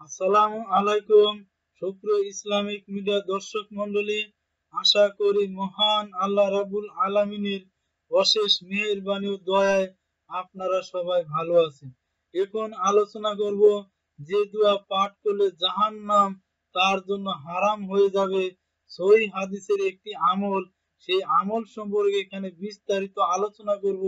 আসসালামু আলাইকুম সুপ্রিয় ইসলামিক মিডিয়া দর্শক মণ্ডলী, আশা করি মহান আল্লাহ রাব্বুল আলামিনের অশেষ মেহেরবানি ও দয়ায় আপনারা সবাই ভালো আছেন। এখন আলোচনা করব যে দোয়া পাঠ করলে জাহান্নাম তার জন্য হারাম হয়ে যাবে, সহিহ হাদিসের একটি আমল। সেই আমল সম্পর্কে এখানে বিস্তারিত আলোচনা করব।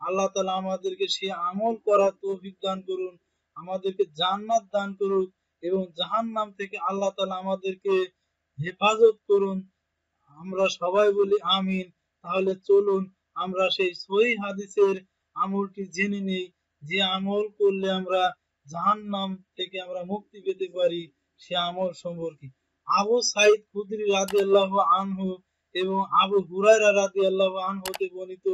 আল্লাহ তাআলা আমাদেরকে সেই আমল করার তৌফিক দান করুন, আমাদেরকে জান্নাত দান করুন এবং জাহান্নাম থেকে আল্লাহ তাআলা আমাদেরকে হেফাজত করুন। আমরা সবাই বলি আমিন। তাহলে চলুন আমরা সেই সহিহ হাদিসের আমলটি জেনে নেই, যে আমল করলে আমরা জাহান্নাম থেকে আমরা মুক্তি পেতে পারি। সে আমল সম্পর্কে আবু সাঈদ খুদরি রাদিয়াল্লাহু আনহু এবং আবু হুরায়রা রাদিয়াল্লাহু আনহু হতে বর্ণিত,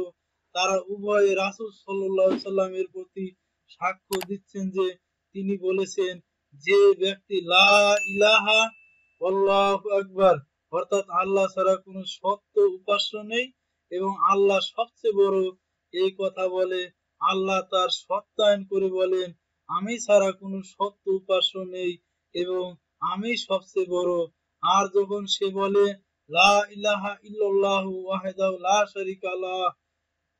তারা উভয়ে রাসূল সাল্লাল্লাহু আলাইহি সাল্লামের প্রতি সাক্ষ্য দিচ্ছেন যে তিনি বলেছেন, যে ব্যক্তি লা ইলাহা আল্লাহু আকবার অর্থাৎ আল্লাহ ছাড়া কোনো সত্য উপাস্য নেই এবং আল্লাহ সবচেয়ে বড়, এই কথা বলে আল্লাহ তার সত্যায়ন করে বলেন, আমি ছাড়া কোনো সত্য উপাস্য নেই এবং আমি সবচেয়ে বড়। আর যখন সে বলে লা ইলাহা ইল্লাল্লাহু ওয়াহদাহু লা শারীকা লাহ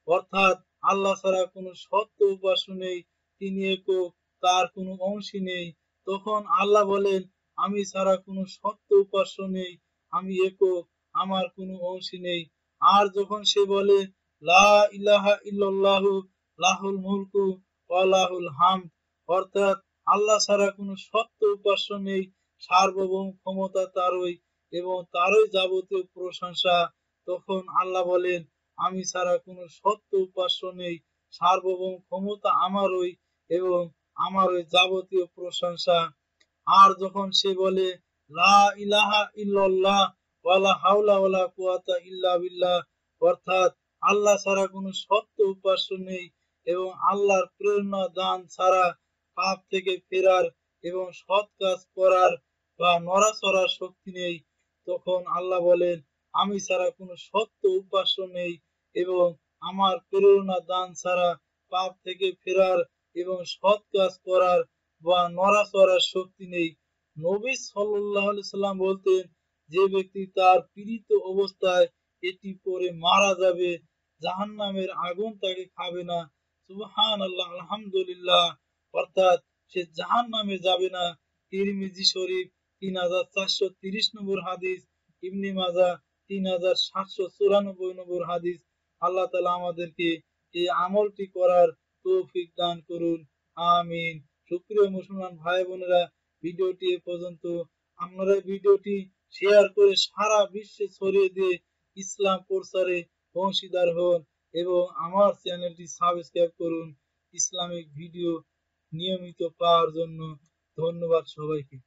অর্থাৎ আল্লাহ ছাড়া কোনো সত্য উপাস্য নেই, তিনি একক, তার কোনো অংশী নেই, তখন আল্লাহ বলেন, আমি ছাড়া কোনো সত্য উপাস্য নেই, আমি একক, আমার কোনো অংশী নেই। আর যখন সে বলে লা ইলাহা ইল্লাল্লাহু লাহুল মুলকু ওয়া লাহুল হামদ অর্থাৎ আল্লাহ ছাড়া কোনো সত্য উপাস্য নেই, সার্বভৌম ক্ষমতা তারই এবং তারই যাবতীয় প্রশংসা, তখন আল্লাহ বলেন, আমি ছাড়া কোনো সত্য উপাস্য নেই, সার্বভৌম ক্ষমতা আমারই এবং আমারই যাবতীয় প্রশংসা। আর যখন সে বলে লা ইলাহা ইল্লাল্লাহ ওয়ালা হাওলা ওয়ালা কুওয়াতা ইল্লা বিল্লাহ অর্থাৎ আল্লাহ ছাড়া কোনো সত্য উপাস্য নেই এবং আল্লাহর প্রেরণা দান ছাড়া পাপ থেকে ফেরার এবং সৎ কাজ করার বা নড়াচড়ার শক্তি নেই, তখন আল্লাহ বলেন, আমি ছাড়া কোনো সত্য উপাস্য নেই এবং আমার প্রেরণা দান ছাড়া পাপ থেকে ফেরার এবং সৎ কাজ করার বা নড়াচড়ার শক্তি নেই। নবী সাল্লাল্লাহু আলাইহি সাল্লাম বলতেন, যে ব্যক্তি তার পীড়িত অবস্থায় এটি পরে মারা যাবে, জাহান্নামের আগুন তাকে খাবে না। সুবহানাল্লাহ, আলহামদুলিল্লাহ অর্থাৎ সে জাহান্নামে যাবে না। তিরমিজি শরীফ 3430 নম্বর হাদিস, ইবনে মাজাহ 3794 নম্বর হাদিস। আল্লাহ তাআলা আমাদেরকে এই আমলটি করার তৌফিক দান করুন, আমিন। সুপ্রিয় মুসলমান ভাই বোনেরা, ভিডিওটি এ পর্যন্ত। আপনারা ভিডিওটি শেয়ার করে সারা বিশ্বে ছড়িয়ে দিয়ে ইসলাম প্রচারে অংশীদার হন এবং আমার চ্যানেলটি সাবস্ক্রাইব করুন ইসলামিক ভিডিও নিয়মিত পাওয়ার জন্য। ধন্যবাদ সবাইকে।